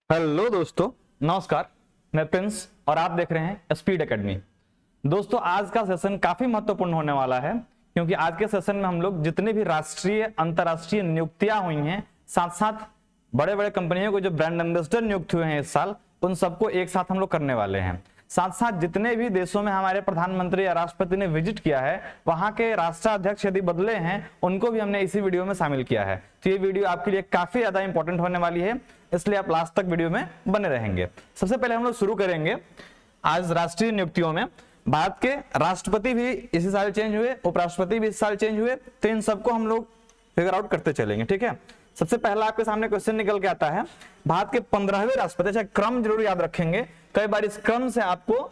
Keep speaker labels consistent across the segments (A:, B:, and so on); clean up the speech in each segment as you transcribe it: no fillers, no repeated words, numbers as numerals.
A: Hello दोस्तों, नमस्कार। मैं प्रिंस और आप देख रहे हैं स्पीड एकेडमी। दोस्तों, आज का सेशन काफी महत्वपूर्ण होने वाला है क्योंकि आज के सेशन में हम लोग जितनी भी राष्ट्रीय अंतर्राष्ट्रीय नियुक्तियां हुई हैं, साथ साथ बड़े बड़े कंपनियों को जो ब्रांड एम्बेसडर नियुक्त हुए हैं इस साल, उन सबको एक साथ हम लोग करने वाले हैं। साथ साथ जितने भी देशों में हमारे प्रधानमंत्री या राष्ट्रपति ने विजिट किया है, वहां के राष्ट्राध्यक्ष यदि बदले हैं, उनको भी हमने इसी वीडियो में शामिल किया है। तो ये वीडियो आपके लिए काफी ज्यादा इंपॉर्टेंट होने वाली है, इसलिए आप लास्ट तक वीडियो में बने रहेंगे। सबसे पहले हम लोग शुरू करेंगे आज राष्ट्रीय नियुक्तियों में। भारत के राष्ट्रपति भी इसी साल चेंज हुए, उपराष्ट्रपति भी इस साल चेंज हुए, तो इन सबको हम लोग फिगर आउट करते चलेंगे। ठीक है, सबसे पहला आपके सामने क्वेश्चन निकल के आता है, भारत के 15वें राष्ट्रपति। अच्छा, क्रम जरूर याद रखेंगे, कई बार इस क्रम से आपको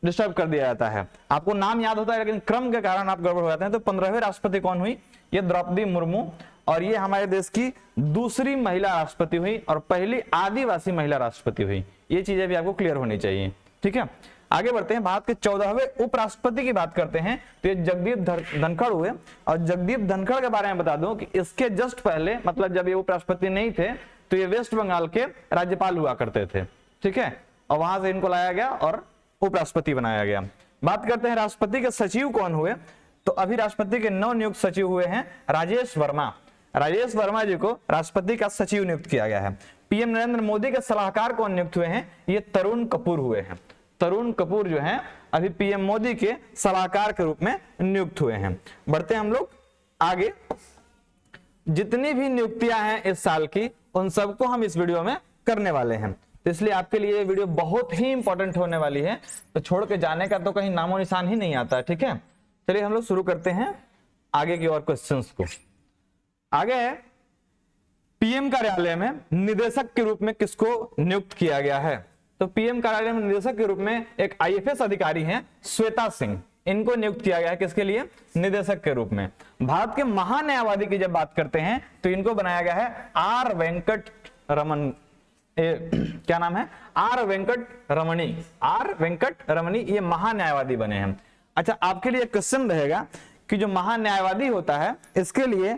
A: डिस्टर्ब कर दिया जाता है। आपको नाम याद होता है लेकिन क्रम के कारण आप गड़बड़ हो जाते हैं। तो 15वें राष्ट्रपति कौन हुई? ये द्रौपदी मुर्मू, और ये हमारे देश की दूसरी महिला राष्ट्रपति हुई और पहली आदिवासी महिला राष्ट्रपति हुई। ये चीजें भी आपको क्लियर होनी चाहिए। ठीक है, आगे बढ़ते हैं। भारत के 14वें उपराष्ट्रपति की बात करते हैं तो ये जगदीप धनखड़ हुए। और जगदीप धनखड़ के बारे में बता दूं कि इसके जस्ट पहले, मतलब जब ये उपराष्ट्रपति नहीं थे, तो ये वेस्ट बंगाल के राज्यपाल हुआ करते थे। ठीक है, और वहां से इनको लाया गया और उपराष्ट्रपति बनाया गया। बात करते हैं राष्ट्रपति के सचिव कौन हुए, तो अभी राष्ट्रपति के नवनियुक्त सचिव हुए हैं राजेश वर्मा। राजेश वर्मा जी को राष्ट्रपति का सचिव नियुक्त किया गया है। पीएम नरेंद्र मोदी के सलाहकार कौन नियुक्त हुए हैं? ये तरुण कपूर हुए हैं। तरुण कपूर जो हैं अभी पीएम मोदी के सलाहकार के रूप में नियुक्त हुए हैं। बढ़ते हैं हम लोग आगे। जितनी भी नियुक्तियां हैं इस साल की, उन सबको हम इस वीडियो में करने वाले हैं, तो इसलिए आपके लिए ये वीडियो बहुत ही इंपॉर्टेंट होने वाली है। तो छोड़ के जाने का तो कहीं नामो निशान ही नहीं आता। ठीक है, चलिए हम लोग शुरू करते हैं आगे की और क्वेश्चंस को। आगे है, पीएम कार्यालय में निदेशक के रूप में किसको नियुक्त किया गया है? तो पीएम कार्यालय में निदेशक के रूप में एक आईएफएस अधिकारी हैं श्वेता सिंह, इनको नियुक्त किया गया है। किसके लिए? निदेशक के रूप में। भारत के महान्यायवादी की जब बात करते हैं तो इनको बनाया गया है आर वेंकट रमन। क्या नाम है? Are Venkat Ramani. Are Venkat रमणी ये महान्यायवादी बने हैं। अच्छा, आपके लिए क्वेश्चन रहेगा कि जो महान्यायवादी होता है, इसके लिए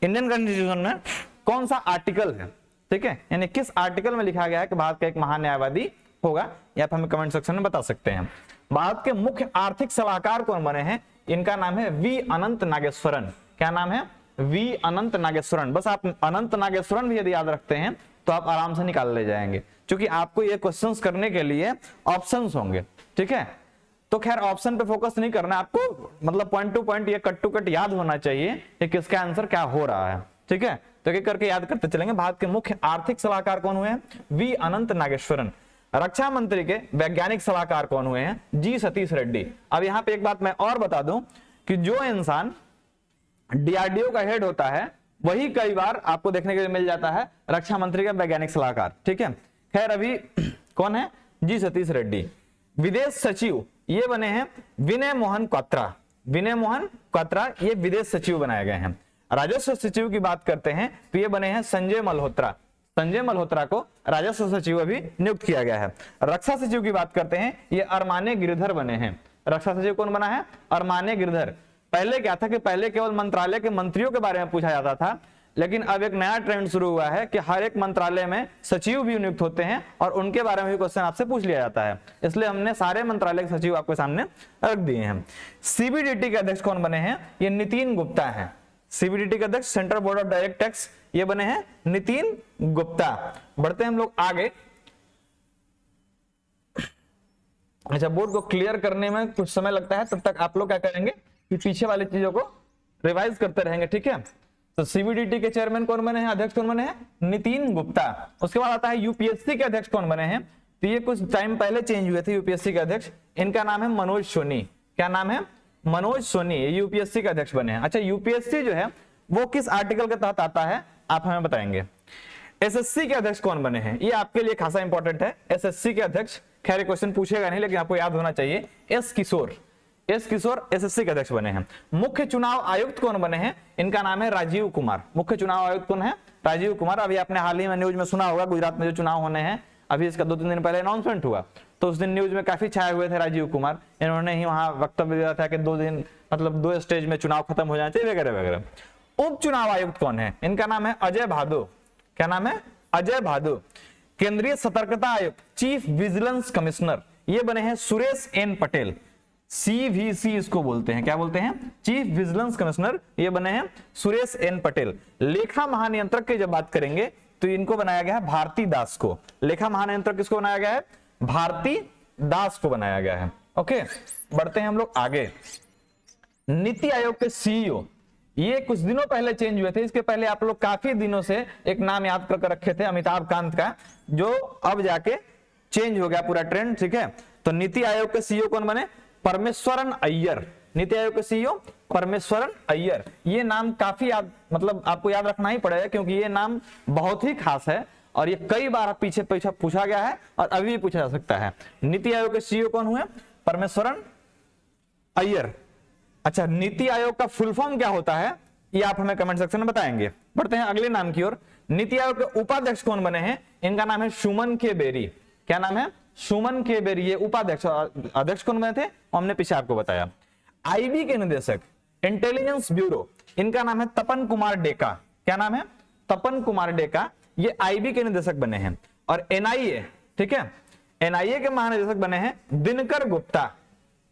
A: इंडियन कॉन्स्टिट्यूशन में कौन सा आर्टिकल है? ठीक है, यानी किस आर्टिकल में लिखा गया है कि भारत का एक महान्यायवादी होगा, या आप हमें कमेंट सेक्शन में बता सकते हैं। भारत के मुख्य आर्थिक सलाहकार कौन बने हैं? इनका नाम है वी अनंत नागेश्वरन। क्या नाम है? वी अनंत नागेश्वरन। बस आप अनंत नागेश्वरन भी यदि याद रखते हैं तो आप आराम से निकाल ले जाएंगे, क्योंकि आपको ये क्वेश्चंस करने के लिए ऑप्शंस होंगे। ठीक है, तो खैर ऑप्शन पे फोकस नहीं करना, आपको मतलब पॉइंट टू पॉइंट ये कट टू कट याद होना चाहिए कि किसका आंसर क्या हो रहा है। ठीक है, तो एक करके याद करते चलेंगे। भारत के मुख्य आर्थिक सलाहकार कौन हुए हैं? वी अनंत नागेश्वरन। रक्षा मंत्री के वैज्ञानिक सलाहकार कौन हुए हैं? जी सतीश रेड्डी। अब यहाँ पे एक बात मैं और बता दूं कि जो इंसान डीआरडीओ का हेड होता है, वही कई बार आपको देखने के लिए मिल जाता है रक्षा मंत्री का वैज्ञानिक सलाहकार। ठीक है, खैर अभी कौन है? जी सतीश रेड्डी। विदेश सचिव ये बने हैं विनय मोहन क्वात्रा। विनय मोहन क्वात्रा ये विदेश सचिव बनाए गए हैं। राजस्व सचिव की बात करते हैं तो ये बने हैं संजय मल्होत्रा। संजय मल्होत्रा को राजस्व सचिव अभी नियुक्त किया गया है। रक्षा सचिव की बात करते हैं, ये अरमाने गिरधर बने हैं। रक्षा सचिव कौन बना है? अरमाने गिरधर। पहले क्या था कि पहले केवल मंत्रालय के मंत्रियों के बारे में पूछा जाता था, लेकिन अब एक नया ट्रेंड शुरू हुआ है कि हर एक मंत्रालय में सचिव भी नियुक्त होते हैं और उनके बारे में भी क्वेश्चन आपसे पूछ लिया जाता है। इसलिए हमने सारे मंत्रालय के सचिव आपके सामने रख दिए हैं। सीबीडीटी के अध्यक्ष कौन बने हैं? ये नितिन गुप्ता हैं। सीबीडीटी के अध्यक्ष central board of direct tax, ये बने हैं नितिन गुप्ता। बढ़ते हैं हम लोग आगे। अच्छा, बोर्ड को क्लियर करने में कुछ समय लगता है, तब तक आप लोग क्या करेंगे कि पीछे वाली चीजों को रिवाइज करते रहेंगे। ठीक है, तो सीबीडीटी के चेयरमैन कौन बने हैं? अध्यक्ष कौन बने हैं? नितिन गुप्ता। उसके बाद आता है यूपीएससी के अध्यक्ष कौन बने हैं? तो ये कुछ टाइम पहले चेंज हुए थे यूपीएससी के अध्यक्ष। इनका नाम है मनोज सोनी। क्या नाम है? मनोज सोनी। ये यूपीएससी के अध्यक्ष बने हैं। अच्छा, यूपीएससी जो है वो किस आर्टिकल के तहत आता है, आप हमें बताएंगे। एसएससी के अध्यक्ष कौन बने हैं? ये आपके लिए खासा इंपॉर्टेंट है। एसएससी के अध्यक्ष, खैर क्वेश्चन पूछेगा नहीं लेकिन आपको याद होना चाहिए, एस किशोर। एस किशोर एसएससी के अध्यक्ष बने हैं। मुख्य चुनाव आयुक्त कौन बने हैं? इनका नाम है राजीव कुमार। मुख्य चुनाव आयुक्त कौन है? राजीव कुमार। अभी आपने हाल ही में न्यूज में सुना होगा, गुजरात में जो चुनाव होने हैं, अभी इसका 2-3 दिन पहले अनाउंसमेंट हुआ, तो उस दिन न्यूज में काफी छाए हुए थे राजीव कुमार। इन्होंने ही वहां वक्तव्य दिया था कि 2 दिन मतलब 2 स्टेज में चुनाव खत्म हो जाना चाहिए वगैरह वगैरह। उप चुनाव आयुक्त कौन है? इनका नाम है अजय भादु। क्या नाम है? अजय भादु। केंद्रीय सतर्कता आयोग चीफ विजिलेंस कमिश्नर ये बने हैं सुरेश एन पटेल। सीवीसी इसको बोलते हैं, क्या बोलते हैं? चीफ विजिलेंस कमिश्नर ये बने हैं सुरेश एन पटेल। लेखा महानियंत्रक की जब बात करेंगे तो इनको बनाया गया है भारती दास को। लेखा महानियंत्रक किसको बनाया गया है? भारती दास को बनाया गया है। ओके, बढ़ते हैं हम लोग आगे। नीति आयोग के सीईओ ये कुछ दिनों पहले चेंज हुए थे। इसके पहले आप लोग काफी दिनों से एक नाम याद कर रखे थे अमिताभ कांत का, जो अब जाके चेंज हो गया पूरा ट्रेंड। ठीक है, तो नीति आयोग के सीईओ कौन बने? परमेश्वरन अय्यर। नीति आयोग के सीईओ परमेश्वरन अय्यर। ये नाम काफी मतलब आपको याद रखना ही पड़ेगा, क्योंकि ये नाम बहुत ही खास है और ये कई बार पीछे पूछा गया है और अभी भी पूछा जा सकता है। नीति आयोग के सीईओ कौन हुए? परमेश्वरन अय्यर। अच्छा, नीति आयोग का फुल फॉर्म क्या होता है ये आप हमें कमेंट सेक्शन में बताएंगे। बढ़ते हैं अगले नाम की ओर। नीति आयोग के उपाध्यक्ष कौन बने हैं? इनका नाम है सुमन के बेरी। क्या नाम है? सुमन के बेरी। ये उपाध्यक्ष। अध्यक्ष कौन बने थे हमने पीछे आपको बताया। आईबी के निदेशक इंटेलिजेंस ब्यूरो, इनका नाम है तपन कुमार डेका। क्या नाम है? तपन कुमार डेका। ये आईबी के निदेशक बने हैं। और एनआईए, ठीक है, एनआईए के महानिदेशक बने हैं दिनकर गुप्ता।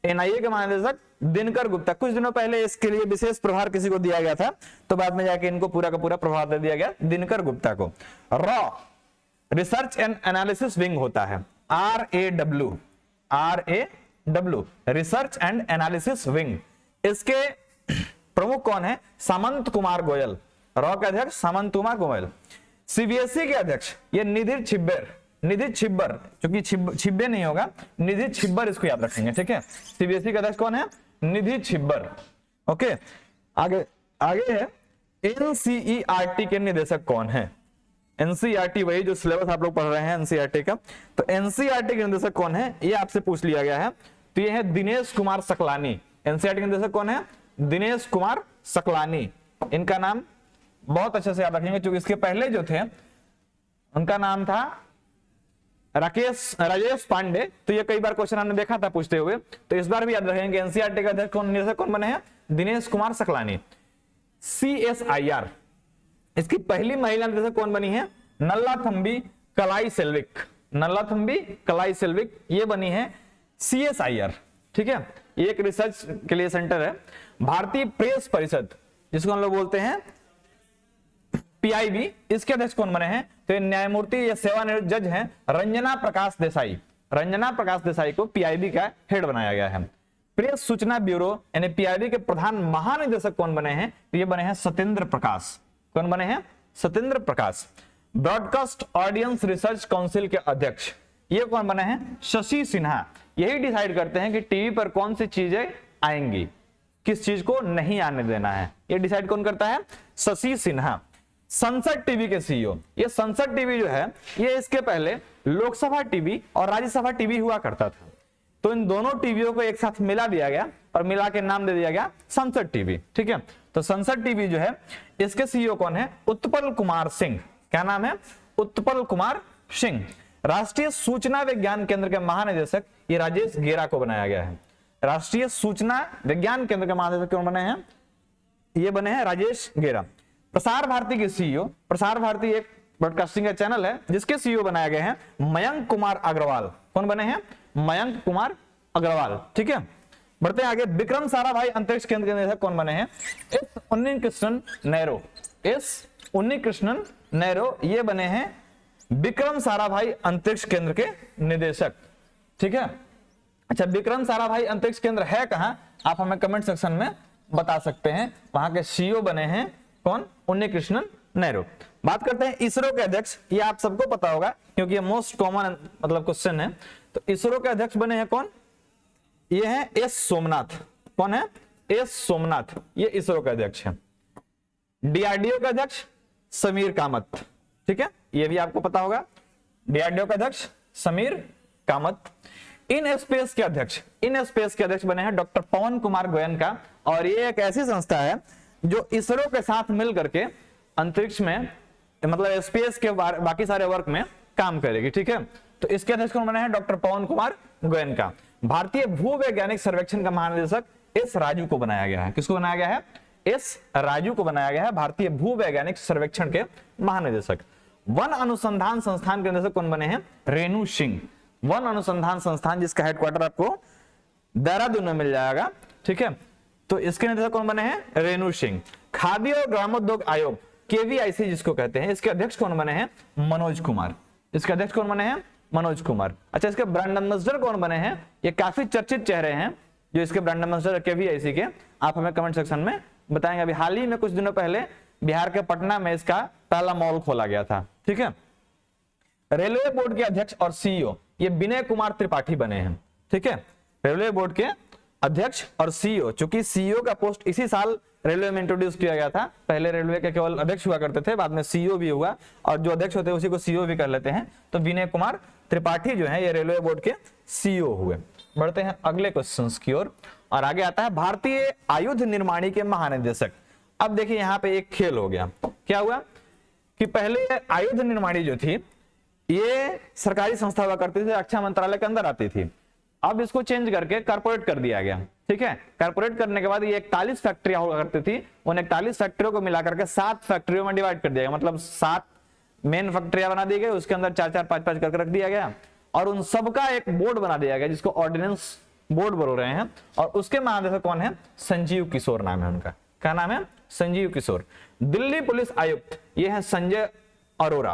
A: एनआईए के महानिदेशक दिनकर गुप्ता। कुछ दिनों पहले इसके लिए विशेष प्रभार किसी को दिया गया था, तो बाद में जाके इनको पूरा का पूरा प्रभार दे दिया गया दिनकर गुप्ता को। Raw research and analysis wing होता है, RAW, research and analysis wing. इसके प्रमुख कौन है? सामंत कुमार गोयल। रॉ के अध्यक्ष सामंत कुमार गोयल। सीबीएसई के अध्यक्ष ये निधि छिब्बर। निधि छिब्बर, क्योंकि छिब्बे नहीं होगा, निधि छिब्बर इसको याद रखेंगे। ठीक है, सीबीएसई का अध्यक्ष कौन है? निधि छिब्बर। ओके, आगे है एनसीईआरटी के निदेशक कौन है? एनसीईआरटी वही जो सिलेबस आप लोग पढ़ रहे हैं एनसीईआरटी का, तो एनसीईआरटी के निदेशक कौन है ये आपसे पूछ लिया गया है। तो ये है दिनेश कुमार सकलानी। एनसीईआरटी के निदेशक कौन है? दिनेश कुमार सकलानी। इनका नाम बहुत अच्छे से याद रखेंगे, क्योंकि इसके पहले जो थे उनका नाम था राजेश पांडे। तो ये कई बार क्वेश्चन हमने देखा था पूछते हुए, तो इस बार भी याद रखेंगे। एनसीईआरटी का अध्यक्ष निदेशक कौन बने हैं? दिनेश कुमार सकलानी। CSIR इसकी पहली महिला निदेशक कौन बनी है? नल्लाथंबी कलाई सेल्विक। नल्लाथंबी कलाई सेल्विक ये बनी है CSIR। ठीक है, ये एक रिसर्च के लिए सेंटर है। भारतीय प्रेस परिषद जिसको हम लोग बोलते हैं PIB, इसके अध्यक्ष कौन बने हैं? तो न्यायमूर्ति या सेवानिवृत्त जज हैं रंजना प्रकाश देसाई। रंजना प्रकाश देसाई को PIB का हेड बनाया गया है। प्रेस सूचना ब्यूरो यानी PIB के प्रधान महानिदेशक कौन बने हैं? तो ये बने हैं सत्येंद्र प्रकाश। कौन बने हैं? सत्येंद्र प्रकाश। ब्रॉडकास्ट ऑडियंस रिसर्च काउंसिल के अध्यक्ष ये कौन बने हैं? शशि सिन्हा। यही डिसाइड करते हैं कि टीवी पर कौन सी चीजें आएंगी, किस चीज को नहीं आने देना है, ये डिसाइड कौन करता है? शशि सिन्हा। संसद टीवी के सीईओ, ये संसद टीवी जो है ये इसके पहले लोकसभा टीवी और राज्यसभा टीवी हुआ करता था, तो इन दोनों टीवियों को एक साथ मिला दिया गया और मिला के नाम दे दिया गया संसद टीवी। ठीक है, तो संसद टीवी जो है इसके सीईओ कौन है? उत्पल कुमार सिंह। क्या नाम है? उत्पल कुमार सिंह। राष्ट्रीय सूचना विज्ञान केंद्र के महानिदेशक ये राजेश गेरा को बनाया गया है। राष्ट्रीय सूचना विज्ञान केंद्र के महानिदेशक कौन बने हैं? ये बने हैं राजेश गेरा। प्रसार भारती के सीईओ, प्रसार भारती एक ब्रॉडकास्टिंग का चैनल है जिसके सीईओ बनाया गए हैं मयंक कुमार अग्रवाल। कौन बने हैं? मयंक कुमार अग्रवाल। ठीक है, बढ़ते हैं आगे। विक्रम साराभाई अंतरिक्ष केंद्र के निदेशक कौन बने हैं? S Unnikrishnan narrow. S Unnikrishnan narrow ये बने हैं विक्रम साराभाई अंतरिक्ष केंद्र के निदेशक। ठीक है, अच्छा विक्रम साराभाई अंतरिक्ष केंद्र है कहां? आप हमें कमेंट सेक्शन में बता सकते हैं। वहां के सीईओ बने हैं कौन? उन्नीकृष्णन नैरो। बात करते हैं इसरो के अध्यक्ष। ये आप सबको पता होगा क्योंकि ये मोस्ट कॉमन मतलब क्वेश्चन है। तो इसरो के अध्यक्ष बने हैं कौन? ये है एस सोमनाथ। कौन है? एस सोमनाथ, ये इसरो के अध्यक्ष है। डीआरडीओ के अध्यक्ष समीर कामत। ठीक है, ये भी आपको पता होगा। डीआरडीओ का अध्यक्ष समीर कामत। इन स्पेस के अध्यक्ष बने हैं डॉक्टर पवन कुमार गोयनका। और ये एक ऐसी संस्था है जो इसरो के साथ मिल करके अंतरिक्ष में मतलब स्पेस के बाकी सारे वर्क में काम करेगी। ठीक है, तो इसके अध्यक्ष कौन बने हैं? डॉक्टर पवन कुमार गोयनका। भारतीय भूवैज्ञानिक सर्वेक्षण का महानिदेशक एस राजू को बनाया गया है। किसको बनाया गया है? एस राजू को बनाया गया है भारतीय भूवैज्ञानिक सर्वेक्षण के महानिदेशक। वन अनुसंधान संस्थान के निदेशक कौन बने हैं? रेणु सिंह। वन अनुसंधान संस्थान जिसका हेडक्वार्टर आपको देहरादून में मिल जाएगा, ठीक है। तो इसके निदेशक कौन बने हैं? रेणु सिंह। खादी और ग्रामोद्योग आयोग केवीआईसी जिसको कहते हैं, इसके अध्यक्ष कौन बने हैं? मनोज कुमार। इसके अध्यक्ष कौन बने हैं? मनोज कुमार। अच्छा, इसके ब्रांड एम्बेसडर कौन बने हैं? ये काफी चर्चित चेहरे हैं जो इसके ब्रांड एम्बेसडर केवीआईसी के, आप हमें कमेंट सेक्शन में बताएंगे। अभी हाल ही में कुछ दिनों पहले बिहार के पटना में इसका पहला मॉल खोला गया था, ठीक है। रेलवे बोर्ड के अध्यक्ष और सीईओ ये विनय कुमार त्रिपाठी बने हैं, ठीक है। रेलवे बोर्ड के अध्यक्ष और सीईओ, चूंकि सीईओ का पोस्ट इसी साल रेलवे में इंट्रोड्यूस किया गया था। पहले रेलवे के केवल अध्यक्ष हुआ करते थे, बाद में सीईओ भी हुआ, और जो अध्यक्ष होते हैं उसी को सीईओ भी कर लेते हैं। तो विनय कुमार त्रिपाठी जो है ये रेलवे बोर्ड के सीईओ हुए। बढ़ते हैं अगले क्वेश्चंस की ओर, और आगे आता है भारतीय आयुध निर्माणी के महानिदेशक। अब देखिए यहाँ पे एक खेल हो गया। क्या हुआ कि पहले आयुध निर्माणी जो थी ये सरकारी संस्था हुआ करती थी, रक्षा मंत्रालय के अंदर आती थी। अब इसको चेंज करके कारपोरेट कर दिया गया, ठीक है। कारपोरेट करने के बाद ये 41 फैक्ट्रियां हुआ करती थी, उन 41 फैक्ट्रियों को मिलाकर के 7 फैक्ट्रियों में डिवाइड कर दिया गया। मतलब 7 मेन फैक्ट्रियां बना दी गई, उसके अंदर 4-4, 5-5 करके रख दिया गया, और उन सबका एक बोर्ड बना दिया गया जिसको ऑर्डिनेंस बोर्ड बोल रहे हैं। और उसके महानिदेशक कौन है? संजीव किशोर नाम है उनका। क्या नाम है? संजीव किशोर। दिल्ली पुलिस आयुक्त ये है संजय अरोरा।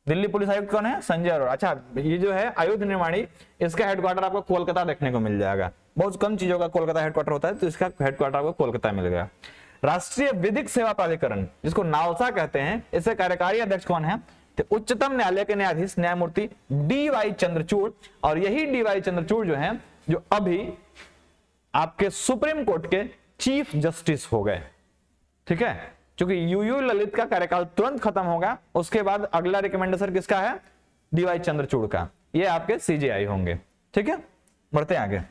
A: दिल्ली पुलिस आयुक्त कौन है? संजय अरोरा। अच्छा, ये जो है आयुध निर्माणी, इसका हेडक्वार्टर आपको कोलकाता देखने को मिल जाएगा। बहुत कम चीजों का कोलकाता हेडक्वार्टर होता है, तो इसका हेडक्वार्टर आपको कोलकाता मिल गया। राष्ट्रीय विधिक सेवा प्राधिकरण जिसको नालसा कहते हैं, इसके कार्यकारी अध्यक्ष कौन है? तो उच्चतम न्यायालय के न्यायाधीश न्यायमूर्ति डी.वाई. चंद्रचूड़। और यही डी.वाई. चंद्रचूड़ जो है जो अभी आपके सुप्रीम कोर्ट के चीफ जस्टिस हो गए, ठीक है। क्योंकि यूयू ललित का कार्यकाल तुरंत खत्म होगा, उसके बाद अगला रिकमेंडेशन किसका है? डी.वाई. चंद्रचूड़ का। ये आपके सीजेआई होंगे, ठीक है। बढ़ते आगे।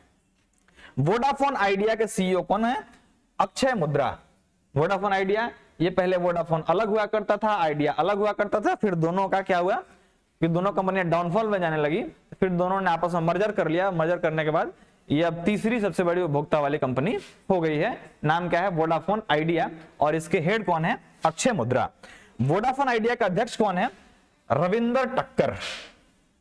A: वोडाफोन आइडिया के सीईओ कौन है? अक्षय मुद्रा। वोडाफोन आइडिया, ये पहले वोडाफोन अलग हुआ करता था, आइडिया अलग हुआ करता था, फिर दोनों का क्या हुआ कि दोनों कंपनियां डाउनफॉल में जाने लगी, फिर दोनों ने आपस में मर्जर कर लिया। मर्जर करने के बाद ये अब तीसरी सबसे बड़ी उपभोक्ता वाली कंपनी हो गई है। नाम क्या है? Vodafone idea. और इसके हेड कौन है? अक्षय मुद्रा। वोडाफोन आइडिया का अध्यक्ष कौन है? रविंदर ठक्कर।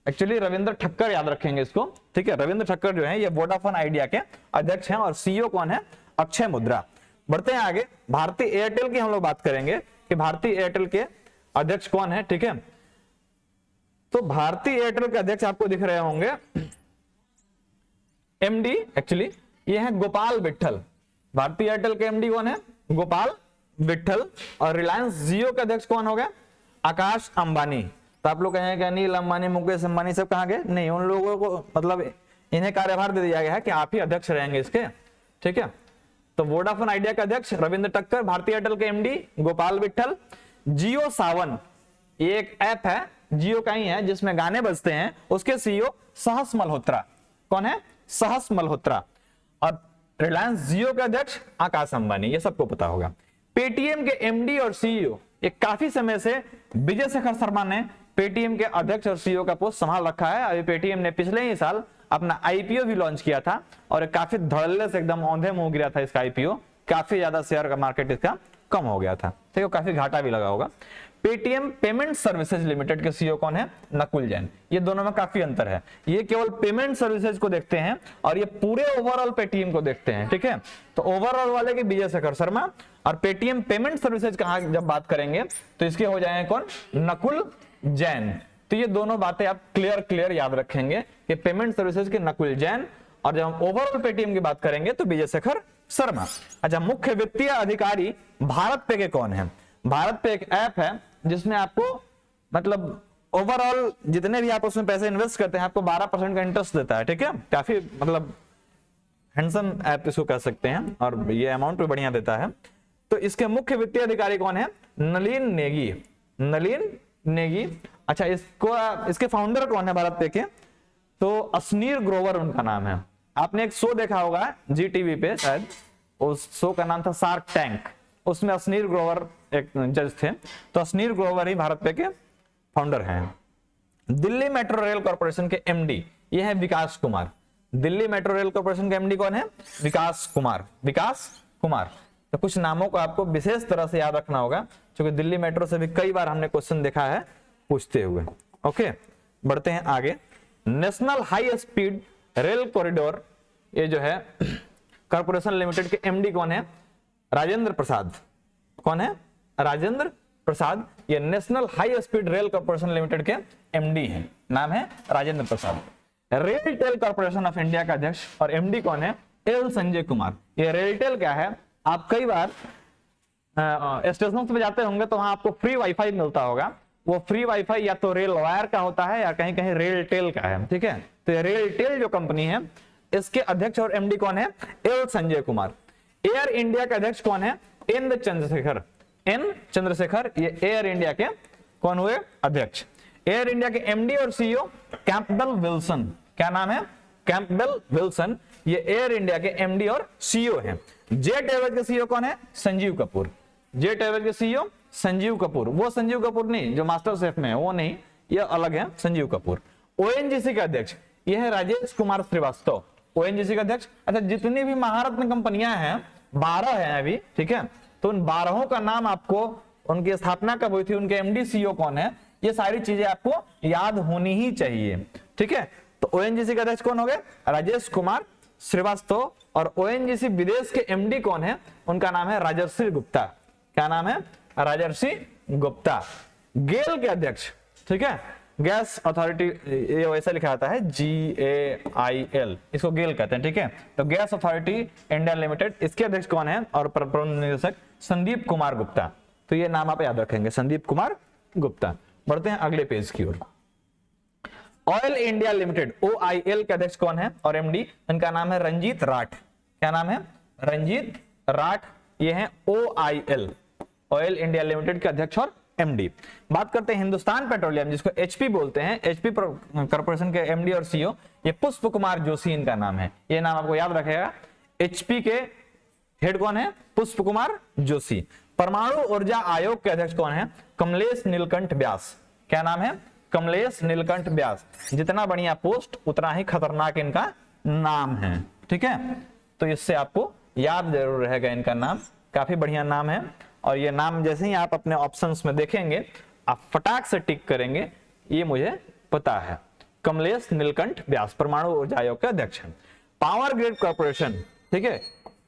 A: एक्चुअली रविंद्र ठक्कर याद रखेंगे इसको, ठीक है। रविंद्र ठक्कर जो है ये वोडाफोन आइडिया के अध्यक्ष हैं, और सीईओ कौन है? अक्षय मुद्रा। बढ़ते हैं आगे। भारतीय एयरटेल की हम लोग बात करेंगे कि भारतीय एयरटेल के अध्यक्ष कौन है, ठीक है। तो भारतीय एयरटेल के अध्यक्ष आपको दिख रहे होंगे एमडी, एक्चुअली ये है गोपाल विट्ठल। भारतीय एयरटेल के एमडी कौन है? गोपाल विट्ठल। और रिलायंस जियो के अध्यक्ष कौन हो गए? आकाश अंबानी। तो आप लोग कहेंगे कि अनिल अंबानी, मुकेश अंबानी सब कहां गए? नहीं, उन लोगों को मतलब इन्हें कार्यभार दे दिया गया है कि आप ही अध्यक्ष रहेंगे इसके, ठीक है। तो वोडाफोन आइडिया के अध्यक्ष रविंद्र ठक्कर, भारतीय एयरटेल के एमडी गोपाल विट्ठल। जियो सावन ये एक ऐप है, जियो का ही है, जिसमें गाने बजते हैं, उसके सीईओ सहस मल्होत्रा। कौन है? सहस मल्होत्रा। और रिलायंस जियो के अध्यक्ष आकाश अंबानी, ये सबको पता होगा। पेटीएम के एमडी और सीईओ ये काफी समय से विजय शेखर शर्मा ने पेटीएम के अध्यक्ष और सीईओ का पोस्ट संभाल रखा है। अभी पेटीएम ने पिछले ही साल अपना आईपीओ भी लॉन्च किया था, और काफी धड़ल्ले से एकदम औंधे मुंह गिरा था इसका आईपीओ। काफी ज्यादा शेयर का मार्केट इसका कम हो गया था, ठीक है। काफी घाटा भी लगा होगा। पेटीएम पेमेंट सर्विसेज लिमिटेड के सीईओ कौन है? नकुल जैन। ये दोनों में काफी अंतर है। ये केवल पेमेंट सर्विसेज को देखते हैं और ये पूरे ओवरऑल पेटीएम को देखते हैं, ठीक है। तो ओवरऑल वाले के विजय शेखर शर्मा, और पेटीएम पेमेंट सर्विसेज कहा जब बात करेंगे तो इसके हो जाएंगे कौन? नकुल जैन। तो ये दोनों बातें आप क्लियर याद रखेंगे कि पेमेंट सर्विसेज के नकुल जैन, और जब हम ओवरऑल पेटीएम की बात करेंगे तो विजय शेखर शर्मा। अच्छा, मुख्य वित्तीय अधिकारी भारत पे के कौन है? भारत पे एक ऐप है जिसमें आपको मतलब ओवरऑल जितने भी आप उसमें पैसे इन्वेस्ट करते हैं आपको 12% का इंटरेस्ट देता है, ठीक है। काफी मतलब हैंडसम ऐप इसको कह सकते हैं, और ये अमाउंट भी बढ़िया देता है। तो इसके मुख्य वित्तीय अधिकारी कौन है? नलिन नेगी। नलिन नेगी। अच्छा, इसके फाउंडर कौन है भारत पे के? तो असनीर ग्रोवर उनका नाम है। आपने एक शो देखा होगा जी टीवी पे शायद, उस शो का नाम था शार्क टैंक। उसमें असनीर ग्रोवर एक जज थे। तो असनीर ग्रोवर ही भारत पे के फाउंडर हैं। दिल्ली मेट्रो रेल कॉर्पोरेशन के एमडी ये है Vikas Kumar. Delhi metro rail corporation के एमडी कौन है? विकास कुमार। विकास कुमार। तो कुछ नामों को आपको विशेष तरह से याद रखना होगा, क्योंकि दिल्ली मेट्रो से भी कई बार हमने क्वेश्चन देखा है पूछते हुए। ओके, बढ़ते हैं आगे। National high speed rail corridor, ये जो है कॉर्पोरेशन लिमिटेड के एमडी कौन है? राजेंद्र प्रसाद। कौन है? राजेंद्र प्रसाद। ये national high speed rail corporation limited के एमडी हैं, नाम है Rajendra Prasad. RailTel corporation of India का अध्यक्ष और एमडी कौन है? एल संजय कुमार। ये रेलटेल क्या है? आप कई बार स्टेशन पे जाते होंगे तो वहां आपको फ्री वाईफाई मिलता होगा। वो फ्री वाईफाई या तो रेल वायर का होता है या कहीं कहीं रेलटेल का है, ठीक है। तो ये रेलटेल जो कंपनी है, इसके अध्यक्ष और एमडी कौन है? L Sanjay Kumar. Air India के अध्यक्ष कौन है? एन चंद्रशेखर। एन चंद्रशेखर, ये एयर इंडिया के कौन हुए? अध्यक्ष। एयर इंडिया के एमडी और सीईओ कैंपबेल विल्सन। क्या नाम है? Campbell Wilson. ये एयर इंडिया के एमडी और सीईओ हैं। जेट एयरवेज के सीईओ कौन है? संजीव कपूर। जेट एयरवेज के सीईओ संजीव कपूर। वो संजीव कपूर नहीं जो मास्टर शेफ में है, वो नहीं, ये अलग है, संजीव कपूर। ओएनजीसी के अध्यक्ष ये है राजेश कुमार श्रीवास्तव। ओएनजीसी का अध्यक्ष। अच्छा, जितनी भी महारत्न कंपनियां हैं, 12 हैं अभी, ठीक है, तो उन 12 का नाम आपको, उनकी स्थापना कब हुई थी, उनके एमडी सीईओ कौन है, ये सारी चीजें आपको याद होनी ही चाहिए, ठीक है। तो ओएनजीसी का अध्यक्ष कौन हो गए? राजेश कुमार श्रीवास्तव। और ओएनजीसी विदेश के एमडी कौन है? उनका नाम है राजर्षि गुप्ता। क्या नाम है? राजर्षि गुप्ता। गेल के अध्यक्ष, ठीक है, गैस अथॉरिटी, ये वैसा लिखा जाता है GAIL, इसको गेल कहते हैं, ठीक है। तो गैस अथॉरिटी इंडिया लिमिटेड, इसके अध्यक्ष कौन है? और प्रबंध निदेशक संदीप कुमार गुप्ता। तो ये नाम आप याद रखेंगे, संदीप कुमार गुप्ता। बढ़ते हैं अगले पेज की ओर। ऑयल इंडिया लिमिटेड OIL के अध्यक्ष कौन है और एमडी? इनका नाम है रंजीत राठ। क्या नाम है? रंजीत राठ। ये है OIL, ऑयल इंडिया लिमिटेड के अध्यक्ष और एमडी। बात करते हैं हिंदुस्तान पेट्रोलियम, जिसको HP बोलते हैं, HP कॉर्पोरेशन के एमडी और सीईओ ये पुष्प कुमार जोशी इनका नाम है। ये नाम आपको याद रखेगा। HP के हेड कौन है? पुष्प कुमार जोशी। परमाणु ऊर्जा आयोग के अध्यक्ष कौन है? कमलेश नीलकंठ व्यास। क्या नाम है? कमलेश नीलकंठ व्यास। जितना बढ़िया पोस्ट उतना ही खतरनाक इनका नाम है, ठीक है। तो इससे आपको याद जरूर रहेगा इनका नाम, काफी बढ़िया नाम है। और ये नाम जैसे ही आप अपने ऑप्शंस में देखेंगे, आप फटाक से टिक करेंगे, ये मुझे पता है। कमलेश नीलकंठ व्यास परमाणु ऊर्जा आयोग के अध्यक्ष हैं। पावर ग्रिड कॉर्पोरेशन, ठीक है,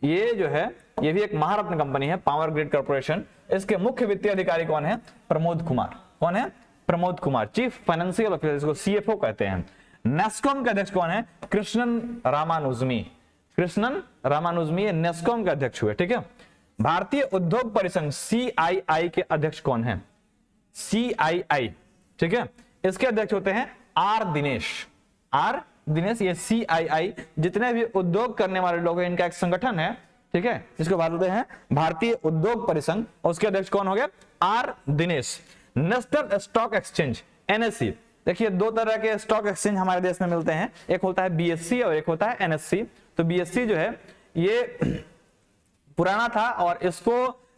A: ये जो है ये भी एक महारत्न कंपनी है, पावर ग्रिड कॉर्पोरेशन। इसके मुख्य वित्तीय अधिकारी कौन है? प्रमोद कुमार। कौन है? Pramod Kumar, chief financial officer, इसको CFO कहते हैं। नेस्कॉम के अध्यक्ष कौन है? कृष्णन रामानुजमी। कृष्णन रामानुजमी नेस्कॉम के अध्यक्ष हुए, ठीक है। भारतीय उद्योग परिसंघ CII के अध्यक्ष कौन है? CII, ठीक है, इसके अध्यक्ष होते हैं R दिनेश। R दिनेश, ये CII जितने भी उद्योग करने वाले लोग हैं, इनका एक संगठन है, ठीक है, जिसको बोलते हैं भारतीय उद्योग परिसंघ। उसके अध्यक्ष कौन हो गए? R Dinesh. National stock exchange NSE, देखिए दो तरह के स्टॉक एक्सचेंज हमारे देश में मिलते हैं, एक होता है BSE और एक होता है NSE। तो BSE जो है ये पुराना था और इसको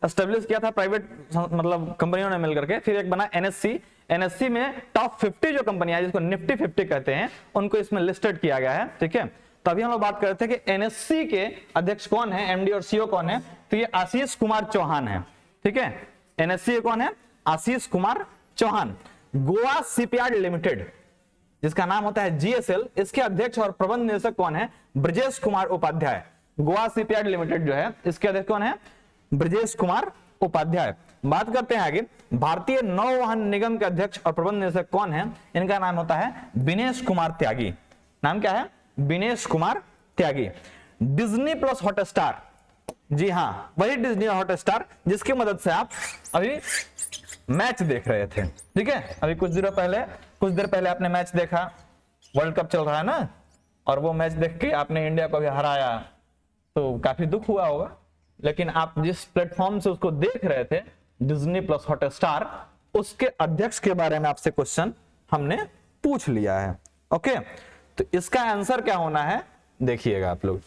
A: एस्टेब्लिश किया था प्राइवेट मतलब कंपनियों ने मिलकर के, फिर एक बना NSE। NSE में टॉप 50 जो कंपनियां जिसको निफ्टी 50 कहते हैं, उनको इसमें लिस्टेड किया गया है, ठीक है। तो अभी हम लोग बात कर रहे थे कि NSE के अध्यक्ष कौन है, एमडी और सीईओ कौन है? तो ये आशीष कुमार चौहान है, ठीक है। NSE कौन है? आशीष कुमार चौहान। गोवा शिपयार्ड लिमिटेड, जिसका नाम होता है GSL, इसके अध्यक्ष और प्रबंध निदेशक कौन है? ब्रजेश कुमार उपाध्याय। गोवा शिपयार्ड लिमिटेड जो है, इसके अध्यक्ष कौन है? ब्रजेश कुमार उपाध्याय। बात करते हैं आगे, भारतीय नौवहन निगम के अध्यक्ष और प्रबंध निदेशक कौन है? इनका नाम होता है विनेश कुमार त्यागी। नाम क्या है? विनेश कुमार त्यागी। डिज्नी प्लस हॉटस्टार, जी हाँ, वही डिज्नी हॉटस्टार जिसकी मदद से आप अभी मैच देख रहे थे, ठीक है। अभी कुछ देर पहले आपने मैच देखा, वर्ल्ड कप चल रहा है ना, और वो मैच देख के आपने इंडिया को भी हराया, तो काफी दुख हुआ होगा। लेकिन आप जिस प्लेटफॉर्म से उसको देख रहे थे, डिज्नी प्लस हॉटस्टार, उसके अध्यक्ष के बारे में आपसे क्वेश्चन हमने पूछ लिया है, ओके। तो इसका आंसर क्या होना है देखिएगा आप लोग।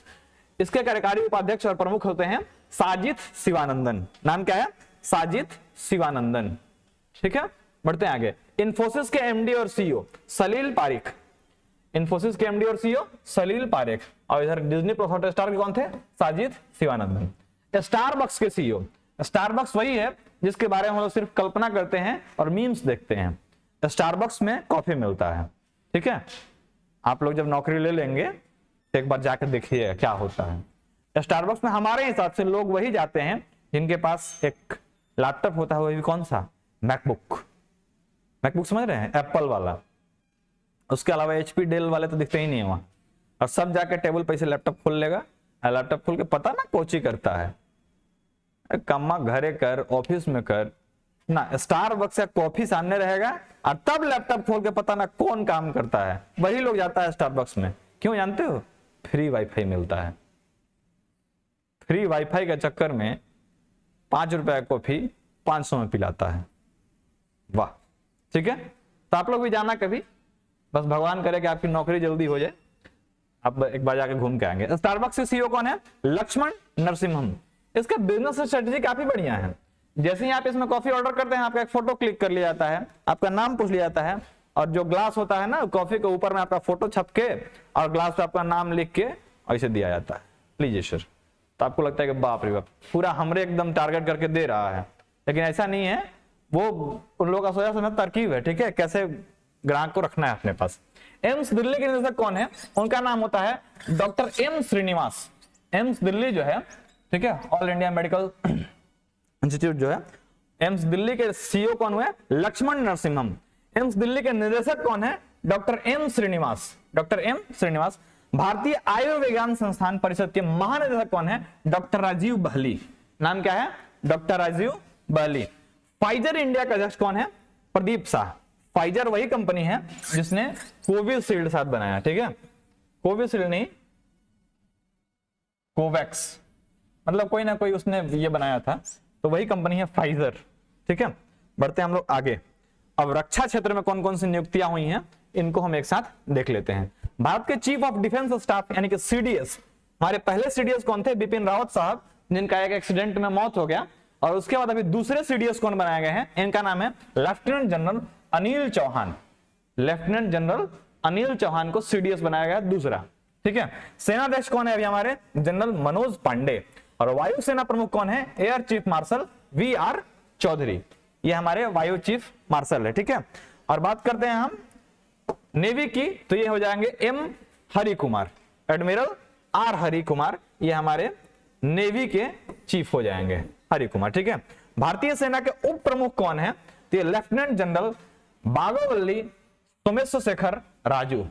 A: इसके कार्यकारी उपाध्यक्ष और प्रमुख होते हैं साजिद शिवानंदन। नाम क्या है? साजिद शिवानंदन, ठीक है। बढ़ते हैं आगे। इंफोसिस के एमडी और सीईओ सलील पारिक। इंफोसिस के एमडी और सीईओ सलील पारिक। और इधर डिज्नी प्लस हॉटस्टार के कौन थे? साजिद शिवानंदन। स्टारबक्स के सीईओ, स्टारबक्स वही है जिसके बारे में हम लोग सिर्फ कल्पना करते हैं और मीम्स देखते हैं। स्टारबक्स में कॉफी मिलता है, ठीक है। आप लोग जब नौकरी ले लेंगे तो एक बार जाकर देखिए क्या होता है। स्टारबक्स में हमारे हिसाब से लोग वही जाते हैं जिनके पास एक लैपटॉप होता है, वो भी कौन सा, मैकबुक। मैकबुक समझ रहे हैं, एप्पल वाला। उसके अलावा एचपी डेल वाले तो दिखते ही नहीं है वहां। और सब जाके टेबल पे से लैपटॉप खोल लेगा, लैपटॉप खोल के पता ना कोची करता है। कम्मा घरे कर, ऑफिस में कर ना, स्टारबक्स से कॉफी सामने रहेगा और तब लैपटॉप खोल के पता ना कौन काम करता है। वही लोग जाता है स्टारबक्स में, क्यों जानते हो? फ्री वाईफाई मिलता है। फ्री वाईफाई के चक्कर में 5 रुपए कॉफी 500 में पिलाता है। वाह, ठीक है। तो आप लोग भी जाना कभी, बस भगवान करे कि आपकी नौकरी जल्दी हो जाए, आप एक बार जाके घूम के आएंगे। स्टारबक्स के सीईओ कौन है? लक्ष्मण नरसिम्हम। इसका बिजनेस स्ट्रेटेजी काफी बढ़िया है। जैसे ही आप इसमें कॉफी ऑर्डर करते हैं, आपका एक फोटो क्लिक कर लिया जाता है, आपका नाम पूछ लिया जाता है, और जो ग्लास होता है ना, कॉफी के ऊपर में आपका फोटो छप के और ग्लास पे आपका नाम लिख के ऐसे दिया जाता है, लीजिए सर। तो आपको लगता है कि बाप रे बाप, पूरा हमरे एकदम टारगेट करके दे रहा है, लेकिन ऐसा नहीं है। वो उन लोगों का सोचा समझा तरकीब है, ठीक है, कैसे ग्राहक को रखना है अपने पास। एम्स दिल्ली के निदेशक कौन है? उनका नाम होता है डॉक्टर एम श्रीनिवास। एम्स दिल्ली जो है, ठीक है, ऑल इंडिया मेडिकल इंस्टीट्यूट जो है, एम्स दिल्ली के सीईओ कौन हुए? लक्ष्मण नरसिम्हम। एम्स दिल्ली के निदेशक कौन है? Doctor M Srinivas. Doctor M Srinivas. भारतीय आयुर्विज्ञान संस्थान परिषद के महानिदेशक कौन है? डॉक्टर राजीव बहली। नाम क्या है? Doctor Rajiv Bahli. Pfizer India का अध्यक्ष कौन है? प्रदीप शाह। फाइजर वही कंपनी है जिसने कोविशील्ड साथ बनाया, ठीक है, कोविशील्ड नहीं, कोवैक्स, मतलब कोई ना कोई उसने ये बनाया था, तो वही कंपनी है फाइजर, ठीक है। बढ़ते हैं हम लोग आगे। अब रक्षा क्षेत्र में कौन कौन सी नियुक्तियां हुई हैं, इनको हम एक साथ देख लेते हैं। भारत के चीफ ऑफ डिफेंस स्टाफ यानी कि सीडीएस, हमारे पहले सीडीएस कौन थे? बिपिन रावत साहब, जिनका एक एक्सीडेंट में मौत हो गया। और उसके बाद अभी दूसरे सीडीएस कौन बनाए गए हैं? इनका नाम है lieutenant general Anil Chauhan. Lieutenant general Anil Chauhan को सीडीएस बनाया गया दूसरा, ठीक है। सेनाध्यक्ष कौन है अभी हमारे? जनरल मनोज पांडे। और वायुसेना प्रमुख कौन है? Air chief marshal V R. Chaudhari. ये हमारे वायु चीफ मार्शल है, ठीक है। और बात करते हैं हम नेवी की, तो ये हो जाएंगे M Hari Kumar, admiral R Hari Kumar, ये हमारे नेवी के चीफ हो जाएंगे, हरि कुमार, ठीक है। भारतीय सेना के उप प्रमुख कौन है? तो ये लेफ्टिनेंट जनरल बागोवल्ली सोमेश्वर शेखर राजू,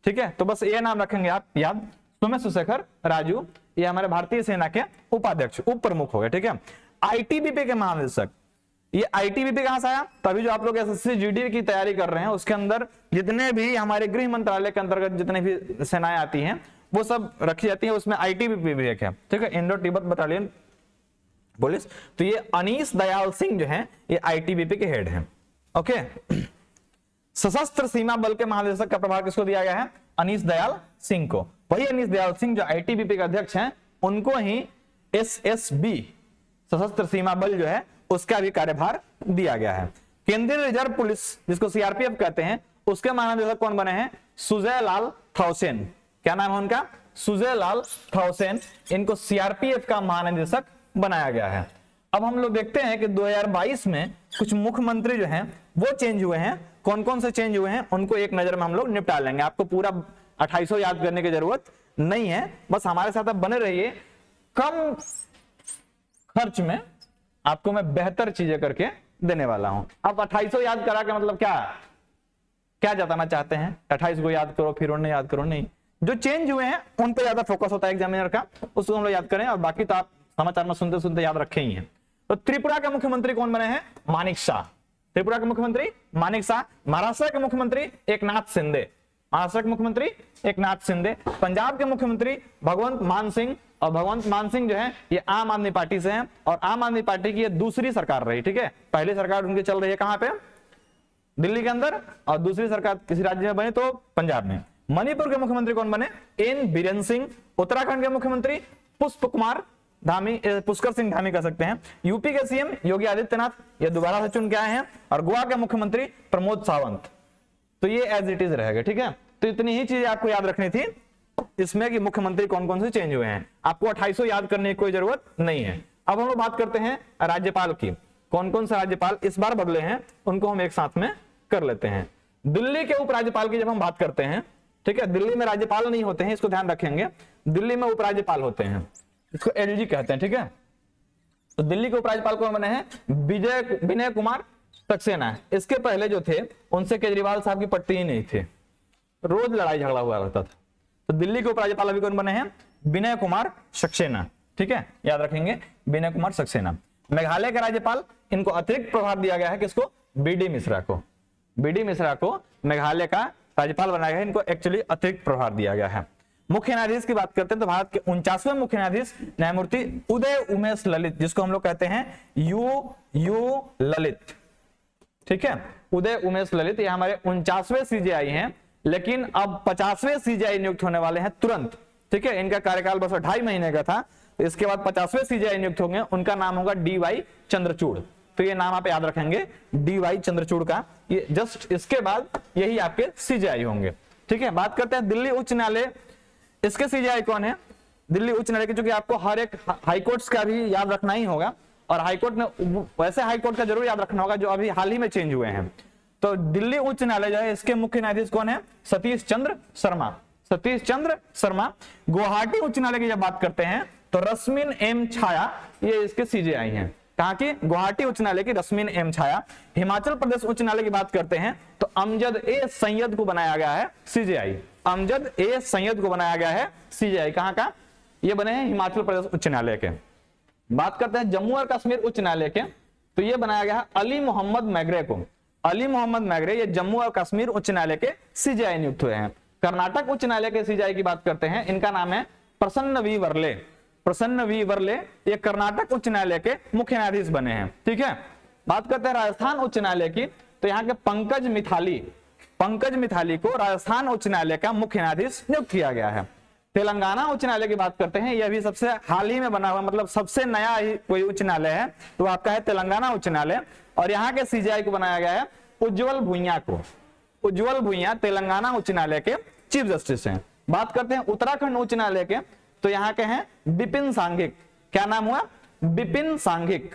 A: ठीक है। तो बस ये नाम रखेंगे आप याद, सोमेश्वर शेखर राजू, ये हमारे भारतीय सेना के उपाध्यक्ष, उप प्रमुख हो गए, ठीक है। आईटीबीपी के महानिदेशक, ये आईटीबीपी कहां से आया? तभी जो आप लोग एसएससी जीडी की तैयारी कर रहे हैं, उसके अंदर जितने भी हमारे गृह मंत्रालय के अंतर्गत जितने भी सेनाएं आती हैं वो सब रखी जाती है, उसमें आईटीबीपी भी एक है, ठीक है, इंडो तिब्बत बटालियन पुलिस। तो ये अनीस दयाल सिंह जो हैं, ये आईटीबीपी के हेड हैं, ओके। सशस्त्र सीमा बल के महानिदेशक का प्रभार किसको दिया गया है? अनीस दयाल सिंह को। वही अनीस दयाल सिंह जो आईटीबीपी के अध्यक्ष हैं, उनको ही एसएसबी सशस्त्र सीमा बल जो है उसका भी कार्यभार दिया गया है। केंद्रीय रिजर्व पुलिस जिसको सीआरपीएफ कहते हैं, उसके महानिदेशक कौन बने हैं? सुजय लाल थाउसेन। क्या नाम है उनका? सुजय लाल थाउसेन। इनको सीआरपीएफ का महानिदेशक बनाया गया है। अब हम लोग देखते हैं कि 2022 में कुछ मुख्यमंत्री जो हैं वो चेंज हुए हैं। कौन कौन से चेंज हुए हैं उनको एक नजर में हम लोग निपटा लेंगे। आपको पूरा 2800 याद करने की जरूरत नहीं है, बस हमारे साथ आप बने रहिए। कम खर्च में आपको मैं बेहतर चीजें करके देने वाला हूं। अब 2800 याद करा के मतलब क्या क्या जताना चाहते हैं? 28 को याद करो फिर उन्हें याद करो, नहीं। जो चेंज हुए हैं उन पे ज्यादा फोकस होता है एग्जामिनर का, उसको हम लोग याद करें, और बाकी तो आप समाचार में सुनते सुनते याद रखे ही हैं। तो त्रिपुरा के मुख्यमंत्री कौन बने हैं? मानिक शाह। त्रिपुरा के मुख्यमंत्री मानिक शाह। महाराष्ट्र के मुख्यमंत्री एकनाथ शिंदे। महाराष्ट्र के मुख्यमंत्री एकनाथ शिंदे। पंजाब के मुख्यमंत्री भगवंत मान सिंह। और भगवंत मान सिंह जो है ये आम आदमी पार्टी से हैं, और आम आदमी पार्टी की ये दूसरी सरकार रही, ठीक है। पहली सरकार उनकी चल रही है कहां पे? दिल्ली के अंदर, और दूसरी सरकार किसी राज्य में बनी तो पंजाब में। मणिपुर के मुख्यमंत्री कौन बने? एन बीरेन सिंह। उत्तराखंड के मुख्यमंत्री पुष्प कुमार धामी, पुष्कर सिंह धामी कह सकते हैं। यूपी के सीएम योगी आदित्यनाथ, ये दोबारा से चुन के आए हैं। और गोवा के मुख्यमंत्री प्रमोद सावंत। तो ये एज इट इज रहेगा, ठीक है। तो इतनी ही चीजें आपको याद रखनी थी इसमें कि मुख्यमंत्री कौन कौन से चेंज हुए हैं। आपको 2800 याद करने की कोई जरूरत नहीं है। अब हम लोग बात करते हैं राज्यपाल की। कौन कौन से राज्यपाल इस बार बदले हैं उनको हम एक साथ में कर लेते हैं। दिल्ली के उपराज्यपाल की जब हम बात करते हैं, ठीक है, दिल्ली में राज्यपाल नहीं होते हैं, इसको ध्यान रखेंगे, दिल्ली में उपराज्यपाल होते हैं, इसको एलजी कहते हैं, ठीक है। तो दिल्ली के उपराज्यपाल कौन बने हैं? विनय कुमार सक्सेना। इसके पहले जो थे उनसे केजरीवाल साहब की पट्टी ही नहीं थे, रोज लड़ाई झगड़ा हुआ रहता था। तो दिल्ली के उपराज्यपाल अभी कौन बने हैं? विनय कुमार सक्सेना, ठीक है, याद रखेंगे, विनय कुमार सक्सेना। मेघालय के राज्यपाल, इनको अतिरिक्त प्रभार दिया गया है, किसको? बीडी मिश्रा को। बीडी मिश्रा को मेघालय का राज्यपाल बनाया गया है, इनको एक्चुअली अतिरिक्त प्रभार दिया गया है। मुख्य न्यायाधीश की बात करते हैं तो भारत के 49वें मुख्य न्यायाधीश न्यायमूर्ति उदय उमेश ललित, जिसको हम लोग कहते हैं यू ललित, ठीक है, उदय उमेश ललित। ये हमारे 49वें सीजेआई हैं, लेकिन अब 50वें सीजेआई नियुक्त होने वाले हैं तुरंत, ठीक है। इनका कार्यकाल बस 2.5 महीने का था, इसके बाद 50वें सीजेआई नियुक्त होंगे, उनका नाम होगा DY चंद्रचूड़। तो ये नाम आप याद रखेंगे, DY चंद्रचूड़ का, ये जस्ट इसके बाद यही आपके सीजेआई होंगे, ठीक है। बात करते हैं दिल्ली उच्च न्यायालय, इसके सीजेआई कौन है? दिल्ली उच्च न्यायालय के, चूंकि आपको हर एक हाईकोर्ट का भी याद रखना ही होगा, और हाईकोर्ट में वैसे हाईकोर्ट का जरूर याद रखना होगा जो अभी हाल ही में चेंज हुए हैं। तो दिल्ली उच्च न्यायालय जो है, इसके मुख्य न्यायाधीश कौन है? सतीश चंद्र शर्मा, सतीश चंद्र शर्मा। गुवाहाटी उच्च न्यायालय की जब बात करते हैं तो रश्मिन एम छाया, ये इसके सीजेआई हैं। कहा कि गुवाहाटी उच्च न्यायालय की रश्मिन एम छाया। हिमाचल प्रदेश उच्च न्यायालय की बात करते हैं तो अमजद ए सैयद को बनाया गया है सीजेआई, अमजद ए सैयद को बनाया गया है सीजेआई। कहां का? ये बने हैं हिमाचल प्रदेश उच्च न्यायालय के। बात करते हैं जम्मू और कश्मीर उच्च न्यायालय के, तो ये बनाया गया है अली मोहम्मद मैग्रे को। अली मोहम्मद मैग्रे ये जम्मू और कश्मीर उच्च न्यायालय के सीजेआई नियुक्त हुए हैं। कर्नाटक उच्च न्यायालय के सीजेआई की बात करते हैं, इनका नाम है प्रसन्न वी वर्ले। प्रसन्न वी वर्ले ये कर्नाटक उच्च न्यायालय के मुख्य न्यायाधीश बने हैं, ठीक है। बात करते हैं राजस्थान उच्च न्यायालय की, तो यहाँ के पंकज मिथाली को राजस्थान उच्च न्यायालय का मुख्य न्यायाधीश नियुक्त किया गया है। तेलंगाना उच्च न्यायालय की बात करते हैं, यह भी सबसे हाल ही में बना हुआ, मतलब सबसे नया ही कोई उच्च न्यायालय है, तो आपका है तेलंगाना उच्च न्यायालय। और यहाँ के सीजेआई को बनाया गया है उज्ज्वल भुइयां को। उज्ज्वल भुइयां तेलंगाना उच्च न्यायालय के चीफ जस्टिस हैं। बात करते हैं उत्तराखंड उच्च न्यायालय के, तो यहाँ के हैं बिपिन सांघिक। क्या नाम हुआ? बिपिन सांघिक।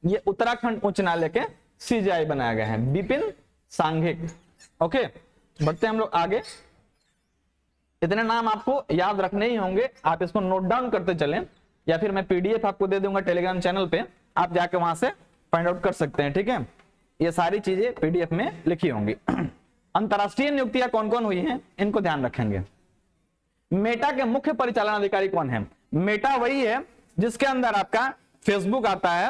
A: ये उत्तराखंड उच्च न्यायालय के सीजेआई बनाया गया है, बिपिन सांघिक। ओके, बढ़ते हैं हम लोग आगे। इतने नाम आपको याद रखने ही होंगे, आप इसको नोट डाउन करते चलें, या फिर मैं पीडीएफ आपको दे दूंगा टेलीग्राम चैनल पे, आप जाके वहां से फाइंड आउट कर सकते हैं, ठीक है। ये सारी चीजें पीडीएफ में लिखी होंगी। अंतरराष्ट्रीय नियुक्तियां कौन कौन हुई हैं, इनको ध्यान रखेंगे। मेटा के मुख्य परिचालन अधिकारी कौन है? मेटा वही है जिसके अंदर आपका फेसबुक आता है,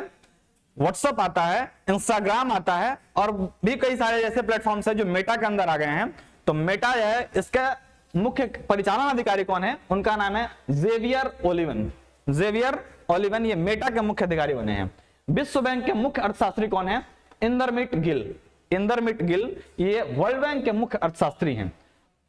A: व्हाट्सएप आता है, इंस्टाग्राम आता है, और भी कई सारे ऐसे प्लेटफॉर्म्स है जो मेटा के अंदर आ गए हैं। तो मेटा है, इसका मुख्य परिचालन अधिकारी कौन है? उनका नाम है जेवियर ओलिवन। जेवियर ओलिवन ये मेटा के मुख्य अधिकारी बने हैं। विश्व बैंक के मुख्य अर्थशास्त्री कौन है? इंदरमिट गिल। इंदरमिट गिल ये वर्ल्ड बैंक के मुख्य अर्थशास्त्री हैं।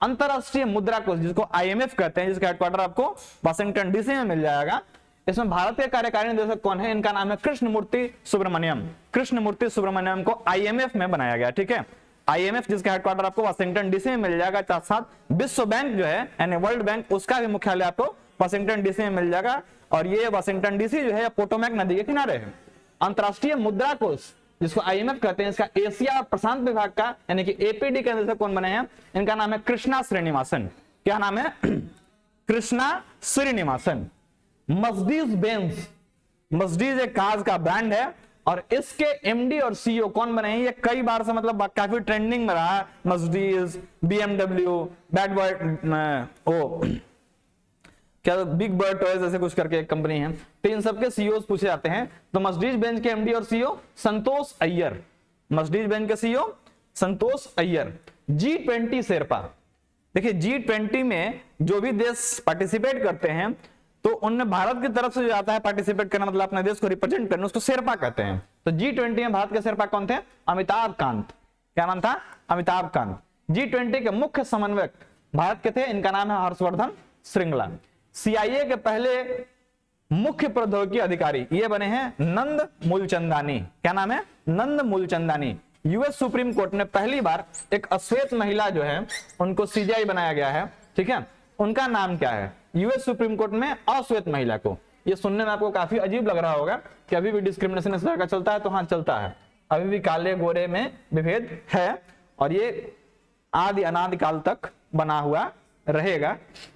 A: अंतरराष्ट्रीय मुद्रा कोष, जिसको IMF कहते हैं, जिसका हेडक्वार्टर आपको वाशिंगटन डीसी में मिल जाएगा, इसमें भारत के कार्यकारी निदेशक कौन है? इनका नाम है कृष्णमूर्ति सुब्रमण्यम। कृष्णमूर्ति सुब्रमण्यम को IMF में बनाया गया, ठीक है। IMF जिसका हेडक्वार्टर आपको वाशिंगटन डीसी में मिल जाएगा, साथ साथ विश्व बैंक जो है यानी वर्ल्ड बैंक, उसका भी मुख्यालय आपको वाशिंगटन डीसी में मिल जाएगा। और ये वाशिंगटन डीसी जो है पोटोमैक नदी के किनारे है। अंतरराष्ट्रीय मुद्रा कोष जिसको IMF कहते हैं, इसका एशिया और प्रशांत विभाग का यानी कि APD के निदेशक कौन बने हैं? इनका नाम है कृष्णा श्रीनिवासन। क्या नाम है? Krishna Srinivasan. Mercedes Benz, Mercedes एक कार का ब्रांड है, और इसके MD और CEO कौन बने हैं? ये कई बार से मतलब काफी ट्रेंडिंग में रहा है। मर्सिडीज, BMW, क्या बिग बर्ड टॉयज ऐसे कुछ करके एक कंपनी है, तो इन सबके CEOs पूछे जाते हैं। तो मर्सिडीज बेंज के MD और CEO संतोष अय्यर। मर्सिडीज बेंज के CEO संतोष अय्यर। G20 शेरपा, देखिए G20 में जो भी देश पार्टिसिपेट करते हैं, तो उनमें भारत की तरफ से जो आता है पार्टिसिपेट करना, मतलब अपने देश को रिप्रेजेंट करना, उसको शेरपा कहते हैं। तो G20 में भारत के शेरपा कौन थे? अमिताभ कांत। क्या नाम था? अमिताभ कांत। G20 के मुख्य समन्वयक भारत के थे, इनका नाम है हर्षवर्धन श्रृंगला। CIA के पहले मुख्य प्रौद्योगिकी अधिकारी ये बने हैं नंद मूलचंदानी। क्या नाम है? नंद मूलचंदानी। US सुप्रीम कोर्ट ने पहली बार एक अश्वेत महिला जो है उनको CJI बनाया गया है, ठीक है। उनका नाम क्या है? US सुप्रीम कोर्ट में अश्वेत महिला को, ये सुनने में आपको काफी अजीब लग रहा होगा कि अभी भी डिस्क्रिमिनेशन इस तरह का चलता है, तो हाँ चलता है। अभी भी काले गोरे में विभेद है और ये आदि अनादि काल तक बना हुआ रहेगा।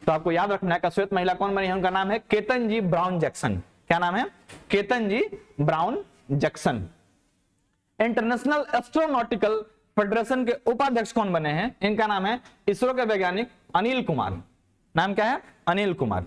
A: तो आपको याद रखना है कि श्वेत महिला कौन बनी है, उनका नाम है केतन जी ब्राउन जैक्सन। क्या नाम है? Ketanji Brown Jackson. International astronautical federation के उपाध्यक्ष कौन बने हैं? इनका नाम है इसरो के वैज्ञानिक अनिल कुमार। नाम क्या है? अनिल कुमार।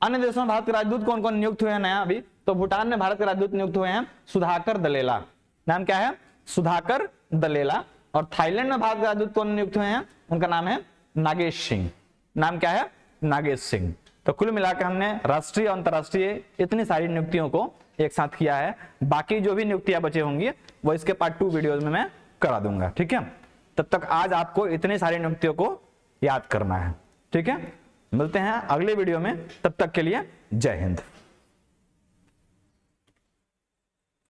A: अन्य देशों में भारत के राजदूत कौन कौन नियुक्त हुए हैं नया अभी? तो भूटान में भारत के राजदूत नियुक्त हुए हैं सुधाकर दलेला। नाम क्या है? सुधाकर दलेला। और थाईलैंड में भारत के राजदूत कौन नियुक्त हुए हैं? उनका नाम है नागेश सिंह। नाम क्या है? नागेश सिंह। तो कुल मिलाकर हमने राष्ट्रीय और अंतरराष्ट्रीय इतनी सारी नियुक्तियों को एक साथ किया है। बाकी जो भी नियुक्तियां बचे होंगी वो इसके पार्ट 2 वीडियोज में मैं करा दूंगा। ठीक है, तब तक आज आपको इतनी सारी नियुक्तियों को याद करना है। ठीक है, मिलते हैं अगले वीडियो में, तब तक के लिए जय हिंद।